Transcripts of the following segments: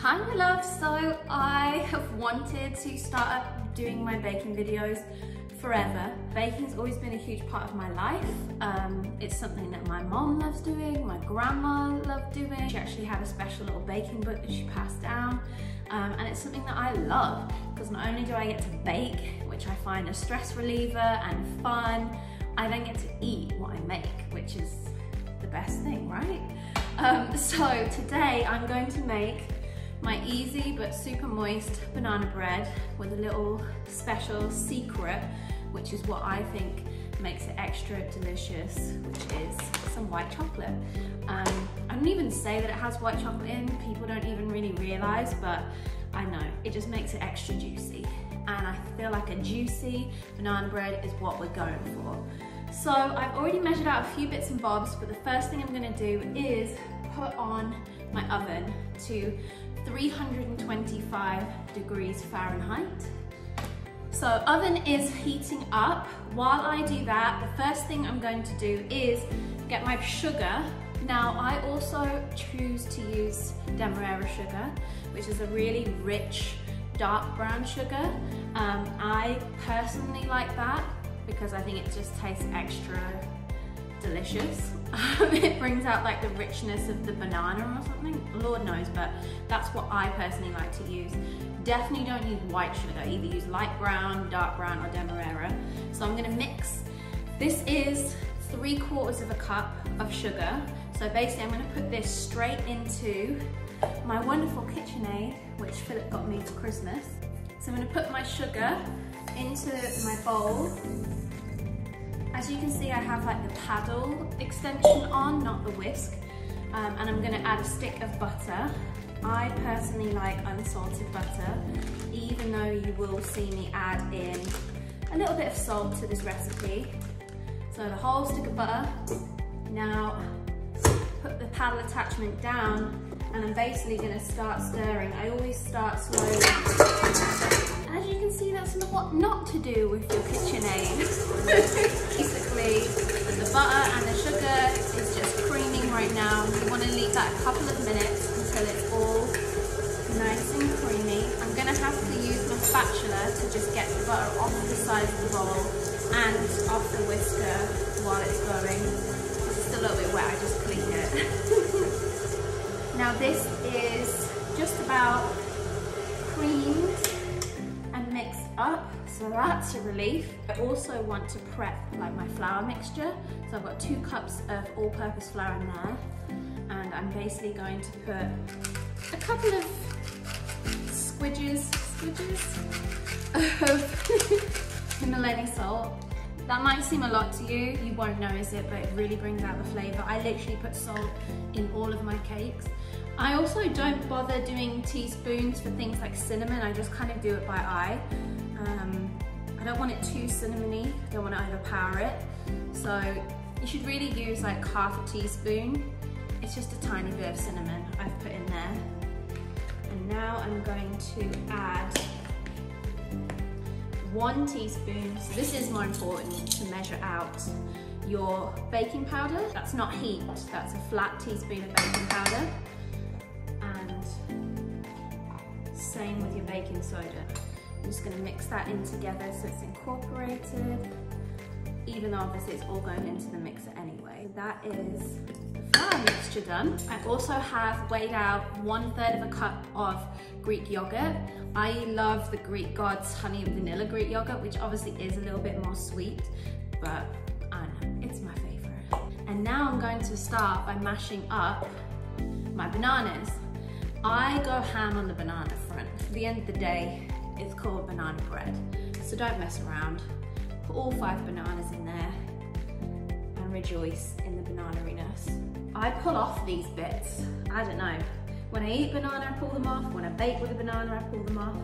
Hi my love, so I have wanted to start up doing my baking videos forever. Baking's always been a huge part of my life. It's something that my mom loves doing, my grandma loved doing. She actually had a special little baking book that she passed down. And it's something that I love because not only do I get to bake, which I find a stress reliever and fun, I then get to eat what I make, which is the best thing, right? So today I'm going to make my easy but super moist banana bread with a little special secret, which is what I think makes it extra delicious, which is some white chocolate. I don't even say that it has white chocolate in, people don't even really realize, but I know, it just makes it extra juicy. And I feel like a juicy banana bread is what we're going for. So I've already measured out a few bits and bobs, but the first thing I'm gonna do is put on my oven to 325 degrees Fahrenheit. So oven is heating up. While I do that, the first thing I'm going to do is get my sugar. Now I also choose to use demerara sugar, which is a really rich dark brown sugar. I personally like that because I think it just tastes extra delicious. It brings out like the richness of the banana or something, Lord knows, but that's what I personally like to use. Definitely don't use white sugar, either use light brown, dark brown, or demerara. So I'm gonna mix. This is 3/4 of a cup of sugar. So basically I'm gonna put this straight into my wonderful KitchenAid, which Philip got me for Christmas. So I'm gonna put my sugar into my bowl. As you can see, I have like the paddle extension on, not the whisk. And I'm gonna add a stick of butter. I personally like unsalted butter, even though you will see me add in a little bit of salt to this recipe. So the whole stick of butter. Now, put the paddle attachment down, and I'm basically gonna start stirring. I always start slowly. As you can see, that's what not to do with your KitchenAid. Basically, the butter and the sugar is just creaming right now. You want to leave that a couple of minutes until it's all nice and creamy. I'm going to have to use my spatula to just get the butter off the side of the bowl and off the whisker while it's going. It's just a little bit wet, I just cleaned it. Now this is just about creamed and mixed up, so that's a relief. I also want to prep like my flour mixture, so I've got 2 cups of all-purpose flour in there, and I'm basically going to put a couple of squidges of Himalayan salt. That might seem a lot to you, you won't notice it, but it really brings out the flavour. I literally put salt in all of my cakes. I also don't bother doing teaspoons for things like cinnamon, I just kind of do it by eye. I don't want it too cinnamony, I don't want to overpower it. So you should really use like 1/2 teaspoon. It's just a tiny bit of cinnamon I've put in there. And now I'm going to add 1 teaspoon. So this is more important to measure out your baking powder. That's not heat, that's a flat teaspoon of baking powder. Same with your baking soda. I'm just going to mix that in together so it's incorporated, even though obviously it's all going into the mixer anyway. That is the flour mixture done. I also have weighed out 1/3 of a cup of Greek yogurt. I love the Greek Gods honey and vanilla Greek yogurt, which obviously is a little bit more sweet, but I don't know, it's my favorite. And now I'm going to start by mashing up my bananas. I go ham on the banana front. At the end of the day, it's called banana bread. So don't mess around. Put all 5 bananas in there and rejoice in the banana-iness. I pull off these bits. I don't know. When I eat banana, I pull them off. When I bake with a banana, I pull them off.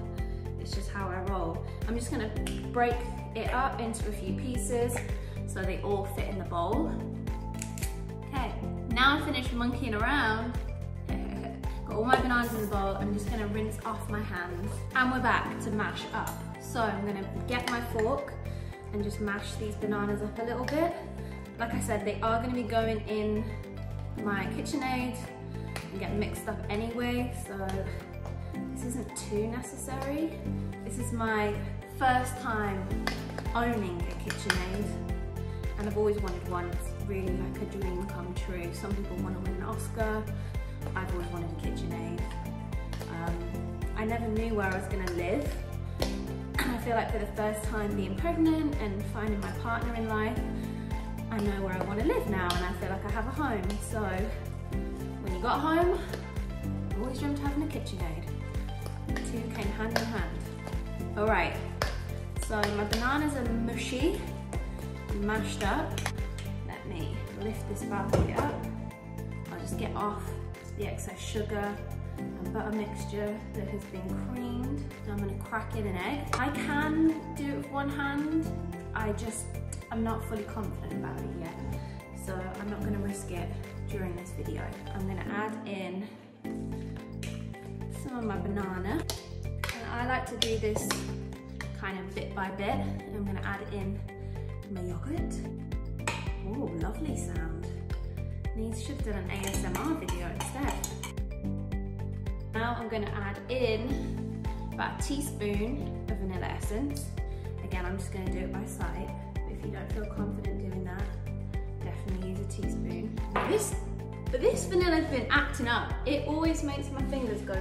It's just how I roll. I'm just gonna break it up into a few pieces so they all fit in the bowl. Okay, now I finished monkeying around. Got all my bananas in the bowl, I'm just gonna rinse off my hands. And we're back to mash up. So I'm gonna get my fork and just mash these bananas up a little bit. Like I said, they are gonna be going in my KitchenAid and get mixed up anyway, so this isn't too necessary. This is my first time owning a KitchenAid, and I've always wanted one. It's really like a dream come true. Some people want to win an Oscar. I've always wanted a KitchenAid. I never knew where I was going to live, and I feel like for the first time being pregnant and finding my partner in life, I know where I want to live now, and I feel like I have a home. So when you got home, I always dreamt of having a KitchenAid. The two came hand in hand. All right, so my bananas are mushy, mashed up. Let me lift this bad boy up. I'll just get off the excess sugar and butter mixture that has been creamed. Now I'm going to crack in an egg. I can do it with one hand. I'm not fully confident about it yet, so I'm not going to risk it during this video. I'm going to add in some of my banana, and I like to do this kind of bit by bit. I'm going to add in my yogurt. Oh, lovely sound. Should have done an ASMR video instead. Now I'm going to add in about a teaspoon of vanilla essence. Again, I'm just going to do it by sight. If you don't feel confident doing that, definitely use a teaspoon. This vanilla's been acting up. It always makes my fingers go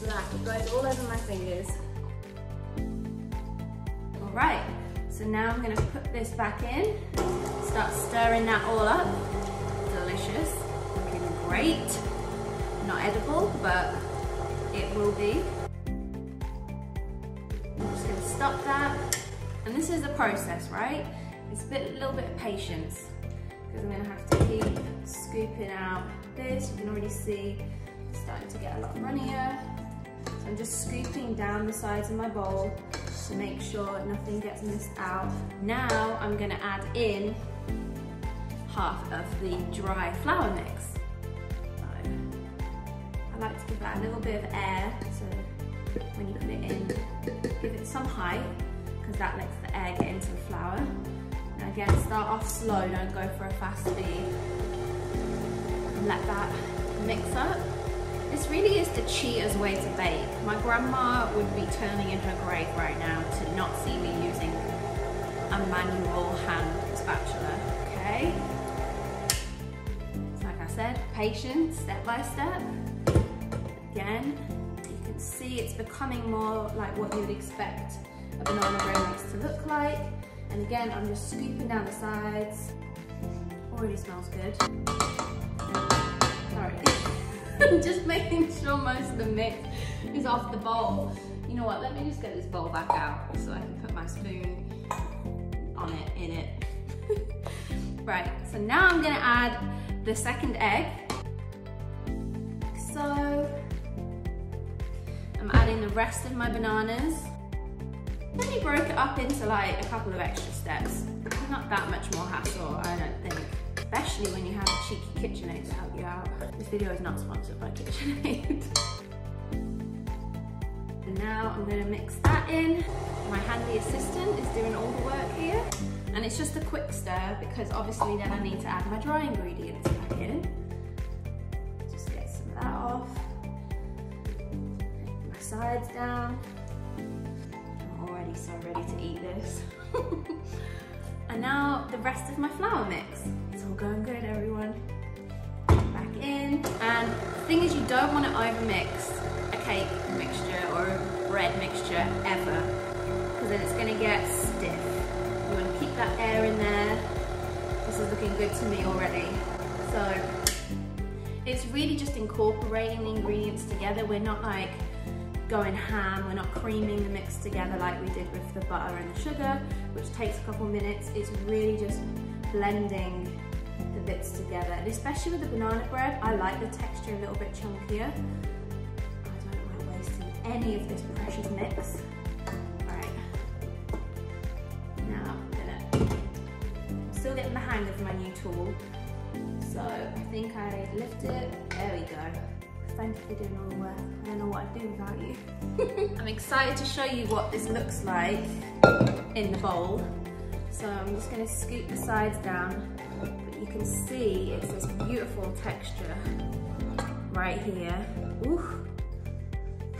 black. It goes all over my fingers. All right, so now I'm going to put this back in, start stirring that all up. Delicious, looking great. Not edible, but it will be. I'm just going to stop that. And this is the process, right? It's a little bit of patience, because I'm going to have to keep scooping out this. You can already see it's starting to get a lot runnier. So I'm just scooping down the sides of my bowl to make sure nothing gets missed out. Now I'm going to add in half of the dry flour mix. So I like to give that a little bit of air, so when you put it in, give it some height, because that lets the air get into the flour. Now again, start off slow, don't go for a fast speed. And let that mix up. This really is the cheater's way to bake. My grandma would be turning in her grave right now to not see me using a manual hand spatula, okay? So like I said, patience, step by step. Again, you can see it's becoming more like what you would expect a banana bread mix to look like. And again, I'm just scooping down the sides. Already smells good. Sorry. Just making sure most of the mix is off the bowl. You know what, let me just get this bowl back out so I can put my spoon on it, in it. Right, so now I'm gonna add the second egg. So, I'm adding the rest of my bananas. I only broke it up into like a couple of extra steps. Not that much more hassle, I don't think. Especially when you have a cheeky KitchenAid to help you out. This video is not sponsored by KitchenAid. And now I'm going to mix that in. My handy assistant is doing all the work here. And it's just a quick stir, because obviously then I need to add my dry ingredients back in. Just get some of that off. Put my sides down. I'm already so ready to eat this. And now the rest of my flour mix. It's all going good, everyone. Back in. And the thing is, you don't want to overmix a cake mixture or a bread mixture ever, because then it's going to get stiff. You want to keep that air in there. This is looking good to me already. So it's really just incorporating the ingredients together. We're not like going ham, we're not creaming the mix together like we did with the butter and the sugar, which takes a couple minutes. It's really just blending the bits together. And especially with the banana bread, I like the texture a little bit chunkier. I don't like wasting any of this precious mix. Alright, now I'm still getting the hang of my new tool. So I think I lift it, there we go. Thank you for doing all the work. I don't know what I'd do without you. I'm excited to show you what this looks like in the bowl. So I'm just going to scoop the sides down, but you can see it's this beautiful texture right here. Ooh,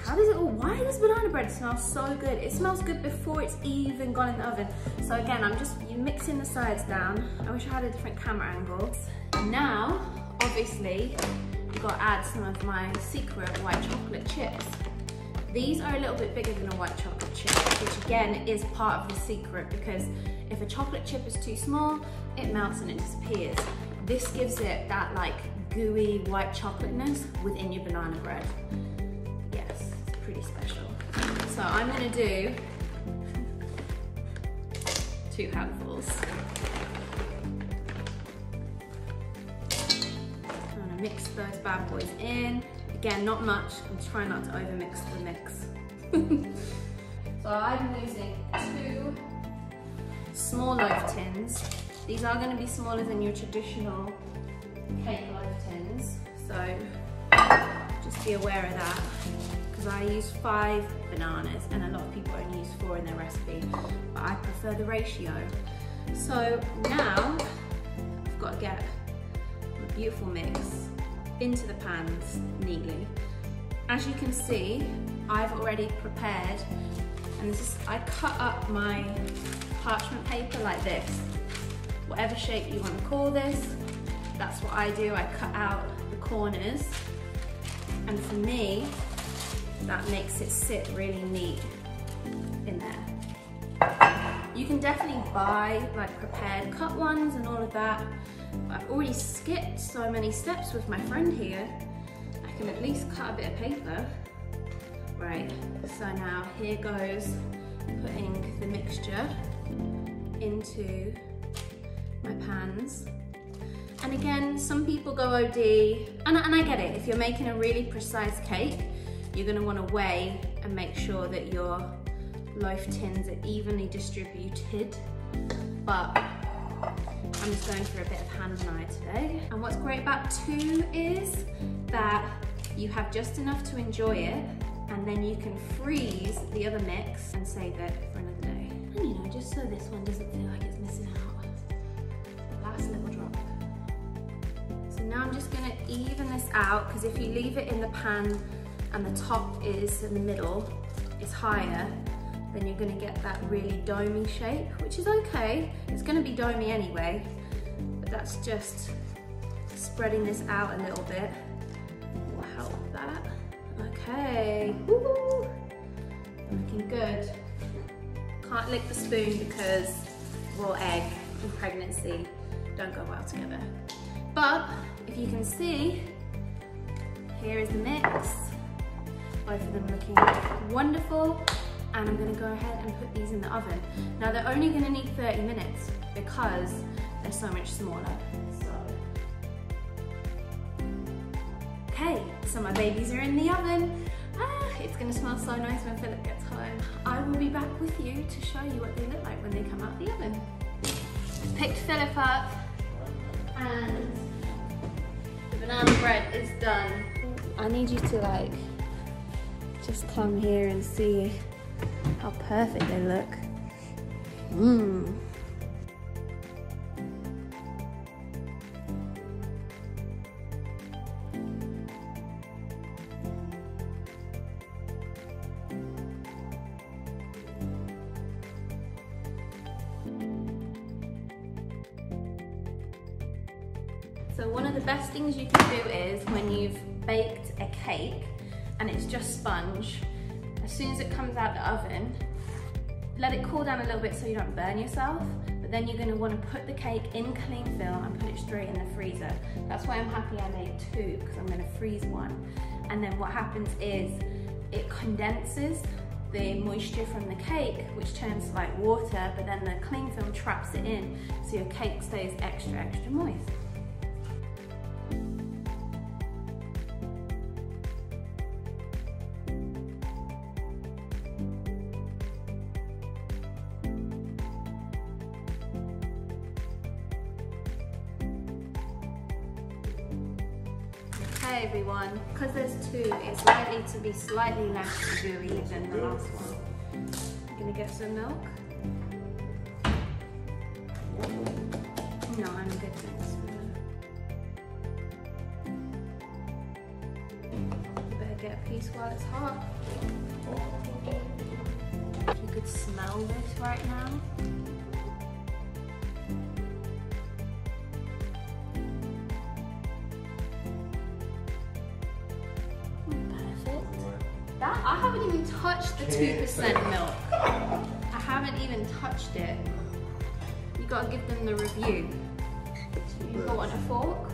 how does it all, why does banana bread smell so good? It smells good before it's even gone in the oven. So again, you mixing the sides down. I wish I had a different camera angle. Now, obviously, you've got to add some of my secret white chocolate chips. These are a little bit bigger than a white chocolate chip, which again is part of the secret, because if a chocolate chip is too small, it melts and it disappears. This gives it that like gooey white chocolateness within your banana bread. Yes, it's pretty special. So I'm gonna do 2 handfuls. I'm gonna mix those bad boys in. Again, not much. I'm trying not to overmix the mix. So I'm using 2 small loaf tins. These are going to be smaller than your traditional cake loaf tins, so just be aware of that, because I use 5 bananas and a lot of people only use 4 in their recipe, but I prefer the ratio. So now I've got to get a beautiful mix into the pans neatly. As you can see, I've already prepared, and I cut up my parchment paper like this. Whatever shape you want to call this, that's what I do. I cut out the corners, and for me, that makes it sit really neat in there. You can definitely buy like prepared cut ones and all of that. I've already skipped so many steps with my friend here. I can at least cut a bit of paper. Right, so now here goes putting the mixture into my pans. And again, some people go OD, and I get it. If you're making a really precise cake, you're gonna wanna weigh and make sure that your loaf tins are evenly distributed. But I'm just going for a bit of hand-and-eye today. And what's great about 2 is that you have just enough to enjoy it, and then you can freeze the other mix and save it for another day. And you know, just so this one doesn't feel like it's missing out. The last little drop. So now I'm just gonna even this out, because if you leave it in the pan and the top is in the middle, it's higher, then you're gonna get that really domey shape, which is okay. It's gonna be domey anyway, but that's just spreading this out a little bit will help that. Okay, woo-hoo. Looking good. Can't lick the spoon because raw egg and pregnancy don't go well together. But if you can see, here is the mix. Both of them looking wonderful. And I'm gonna go ahead and put these in the oven. Now they're only gonna need 30 minutes because they're so much smaller. Okay, so my babies are in the oven. It's gonna smell so nice when Philip gets home. I will be back with you to show you what they look like when they come out the oven. Picked Philip up, and the banana bread is done. I need you to like, just come here and see how perfect they look. Mmm. So one of the best things you can do is when you've baked a cake and it's just sponge, as soon as it comes out the oven, let it cool down a little bit so you don't burn yourself, but then you're gonna wanna put the cake in cling film and put it straight in the freezer. That's why I'm happy I made 2, because I'm gonna freeze 1. And then what happens is it condenses the moisture from the cake, which turns to like water, but then the cling film traps it in, so your cake stays extra, extra moist. Okay everyone, because there's 2, it's likely to be slightly less gooey than the last one. I'm gonna get some milk. No, I'm good thanks. Better get a piece while it's hot. You could smell this right now. That, I haven't even touched the 2% milk. I haven't even touched it. You gotta give them the review. So you got on a fork?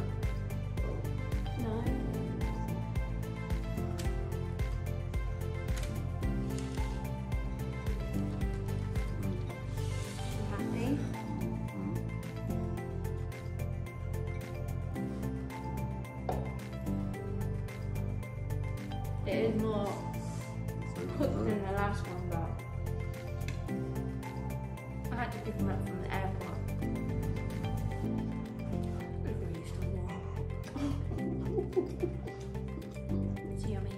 No. You happy? It is more cooked than the last one, but I had to pick them up from the airport. It's yummy.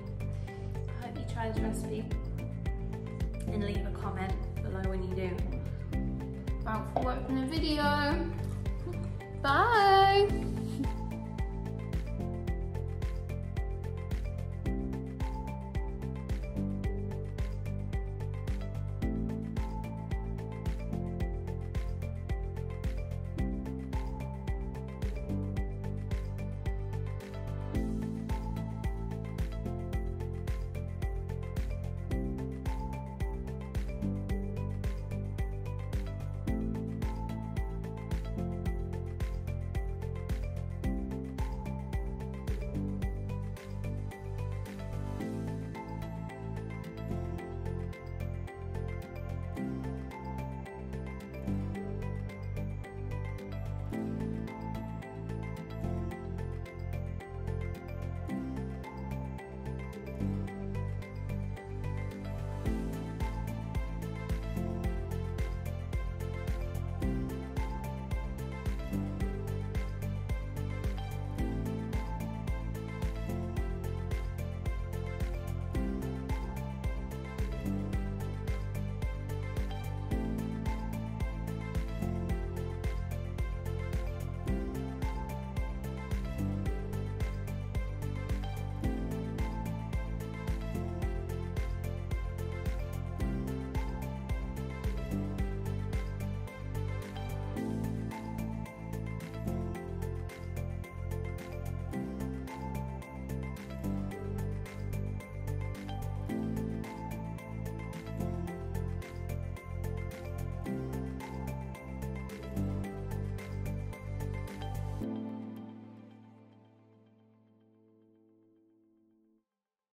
I hope you try this recipe and leave a comment below when you do. Thanks for watching the video. Bye!